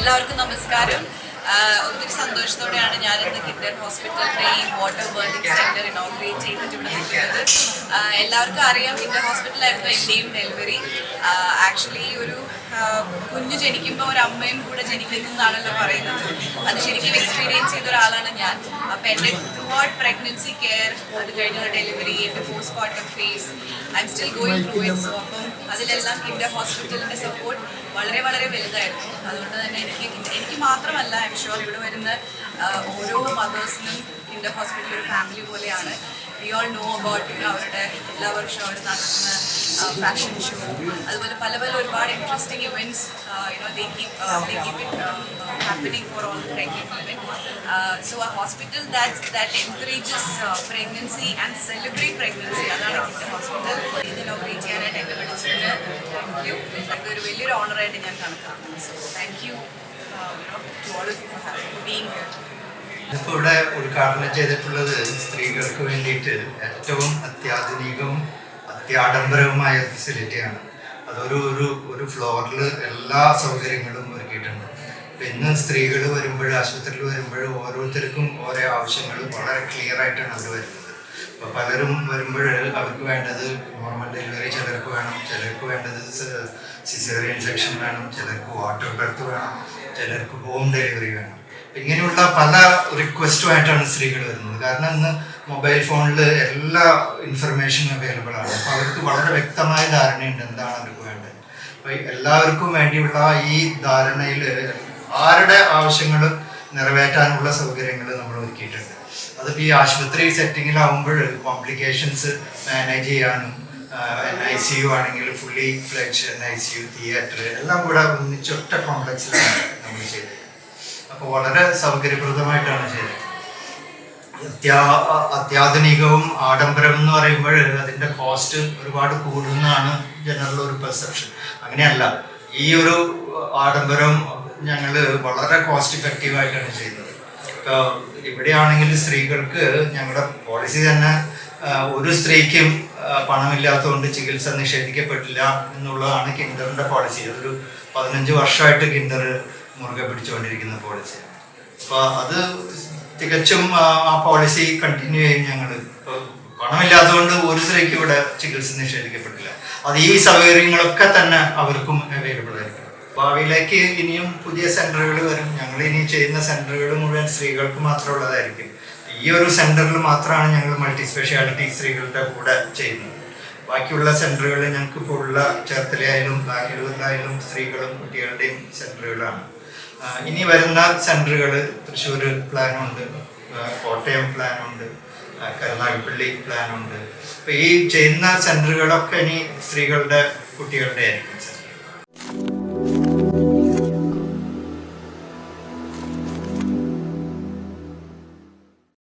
എല്ലാവർക്കും നമസ്കാരം. ഒത്തിരി സന്തോഷത്തോടെയാണ് ഞാനിന്ന് കിൻഡർ ഹോസ്പിറ്റലിൻ്റെ ഈ വാട്ടർ ബേർണിംഗ് സെൻറ്റർ ഇനോഗ്രേറ്റ് ചെയ്തിട്ട് ഇവിടെ നിൽക്കുന്നത്. എല്ലാവർക്കും അറിയാം, കിൻഡർ ഹോസ്പിറ്റലായിരുന്നു എൻ്റെയും ഡെലിവറി. ആക്ച്വലി ഒരു കുഞ്ഞ് ജനിക്കുമ്പോൾ ഒരു അമ്മയും കൂടെ ജനിക്കുന്നു എന്നാണല്ലോ പറയുന്നത്. അത് ശരിക്കും എക്സ്പീരിയൻസ് ചെയ്ത ഒരാളാണ് ഞാൻ. അപ്പോൾ എൻ്റെ ത്രൂ ഔട്ട് പ്രഗ്നൻസി കെയർ, അത് കഴിഞ്ഞുള്ള ഡെലിവറി, എൻ്റെ postmortem phase, I am still going through it. So അപ്പം അതിലെല്ലാം കിൻഡർ ഹോസ്പിറ്റലിൻ്റെ സപ്പോർട്ട് വളരെ വളരെ വലുതായിരുന്നു. അതുകൊണ്ട് തന്നെ എനിക്ക് മാത്രമല്ല, ഐ എം ഷുവർ ഇവിടെ വരുന്ന ഓരോ മദേഴ്സിനും കിൻഡർ ഹോസ്പിറ്റൽ ഒരു ഫാമിലി പോലെയാണ്. വി ഓൾ നോ അബൌട്ട് അവരുടെ എല്ലാ വർഷവും അവർ നടത്തുന്ന ഫാഷൻ ഷോ, അതുപോലെ പല പല ഒരുപാട് interesting events they keep it happening for all the pregnant women. So a hospital that encourages pregnancy and celebrate pregnancy, അതാണ് കിൻഡർ ഹോസ്പിറ്റൽ. ഇത് ഇനോഗ്രേറ്റ് ചെയ്യാനായിട്ട് എന്നെ വിളിച്ചത് താങ്ക് യു. ഇതൊരു വലിയൊരു ഓണറായിട്ട് ഞാൻ കണക്കാക്കുന്നു. So thank you to all of you for being here. ഇപ്പോൾ ഇവിടെ ഉദ്ഘാടനം ചെയ്തിട്ടുള്ളത് സ്ത്രീകൾക്ക് വേണ്ടിയിട്ട് ഏറ്റവും അത്യാധുനികവും അത്യാഡംബരവുമായ ഫെസിലിറ്റിയാണ്. അതൊരു ഫ്ലോറിൽ എല്ലാ സൗകര്യങ്ങളും ഒരുക്കിയിട്ടുണ്ട്. ഇന്ന് സ്ത്രീകൾ വരുമ്പോൾ, ആശുപത്രിയിൽ വരുമ്പോൾ ഓരോരുത്തർക്കും ഓരോ ആവശ്യങ്ങൾ വളരെ ക്ലിയർ ആയിട്ടാണ് അവർ വരുന്നത്. അപ്പോൾ പലരും വരുമ്പോൾ അവർക്ക് വേണ്ടത് നോർമൽ ഡെലിവറി ചിലർക്ക് വേണം, ചിലർക്ക് വേണ്ടത് സിസേറിയൻ സെക്ഷൻ വേണം, ചിലർക്ക് വാട്ടർ ബർത്ത് വേണം, ചിലർക്ക് ഹോം ഡെലിവറി വേണം. ഇങ്ങനെയുള്ള പല റിക്വസ്റ്റുമായിട്ടാണ് സ്ത്രീകൾ വരുന്നത്. കാരണം ഇന്ന് മൊബൈൽ ഫോണിൽ എല്ലാ ഇൻഫർമേഷനും അവൈലബിൾ ആണ്. അപ്പോൾ അവർക്ക് വളരെ വ്യക്തമായ ധാരണയുണ്ട് എന്താണ് അവർക്ക് വേണ്ടത്. അപ്പോൾ എല്ലാവർക്കും വേണ്ടിയുള്ള ഈ ധാരണയിൽ ആരുടെ ആവശ്യങ്ങളും നിറവേറ്റാനുള്ള സൗകര്യങ്ങൾ നമ്മൾ ഒരുക്കിയിട്ടുണ്ട്. അതിപ്പോൾ ഈ ആശുപത്രി സെറ്റിങ്ങിലാവുമ്പോൾ കോംപ്ലിക്കേഷൻസ് മാനേജ് ചെയ്യാനും NICU ആണെങ്കിൽ ഫുള്ളി ഫ്ലെഡ്ജ് NICU, തിയേറ്റർ എല്ലാം കൂടെ ഒന്നിച്ചൊറ്റ കോംപ്ലക്സിലാണ് നമ്മൾ ചെയ്തത്. അപ്പോൾ വളരെ സൗകര്യപ്രദമായിട്ടാണ് ചെയ്തത്. അത്യാധുനികവും ആഡംബരം എന്ന് പറയുമ്പോൾ അതിൻ്റെ കോസ്റ്റ് ഒരുപാട് കൂടുന്നതാണ് ജനറൽ ഒരു പെർസെപ്ഷൻ. അങ്ങനെയല്ല, ഈ ഒരു ആഡംബരം ഞങ്ങൾ വളരെ കോസ്റ്റ് ഇഫക്റ്റീവായിട്ടാണ് ചെയ്തത്. ഇപ്പോൾ ഇവിടെയാണെങ്കിൽ സ്ത്രീകൾക്ക് ഞങ്ങളുടെ പോളിസി തന്നെ ഒരു സ്ത്രീക്കും പണമില്ലാത്തതുകൊണ്ട് ചികിത്സ നിഷേധിക്കപ്പെട്ടില്ല എന്നുള്ളതാണ് കിൻഡറിൻ്റെ പോളിസി. അതൊരു 15 വർഷമായിട്ട് കിൻഡർ മുറുകെ പിടിച്ചുകൊണ്ടിരിക്കുന്ന പോളിസിയാണ്. അപ്പോൾ അത് തികച്ചും ആ പോളിസി കണ്ടിന്യൂ ചെയ്യും ഞങ്ങൾ. ഇപ്പോൾ പണമില്ലാത്തതുകൊണ്ട് ഒരു സ്ത്രീക്ക് ഇവിടെ ചികിത്സ നിഷേധിക്കപ്പെട്ടില്ല. അത് ഈ സൗകര്യങ്ങളൊക്കെ തന്നെ അവർക്കും അവൈലബിൾ ആയിരിക്കും. ഭാവിയിലേക്ക് ഇനിയും പുതിയ സെൻ്ററുകൾ വരും. ഞങ്ങൾ ഇനി ചെയ്യുന്ന സെൻ്ററുകൾ മുഴുവൻ സ്ത്രീകൾക്ക് മാത്രമുള്ളതായിരിക്കും. ഈ ഒരു സെൻ്ററിൽ മാത്രമാണ് ഞങ്ങൾ മൾട്ടി സ്പെഷ്യാലിറ്റി സ്ത്രീകളുടെ കൂടെ ചെയ്യുന്നത്. ബാക്കിയുള്ള സെൻ്ററുകൾ ഞങ്ങൾക്ക് ഇപ്പോൾ ഉള്ള ചേർത്തലയായാലും ബാംഗ്ലൂരിലായാലും സ്ത്രീകളും കുട്ടികളുടെയും സെൻ്ററുകളാണ്. ഇനി വരുന്ന സെൻ്ററുകൾ തൃശ്ശൂർ പ്ലാനുണ്ട്, കോട്ടയം പ്ലാനുണ്ട്, കരുനാഗപ്പള്ളി പ്ലാനുണ്ട്. അപ്പോൾ ഈ ചെയ്യുന്ന സെൻ്ററുകളൊക്കെ ഇനി സ്ത്രീകളുടെ കുട്ടികളുടെ ആയിരിക്കും.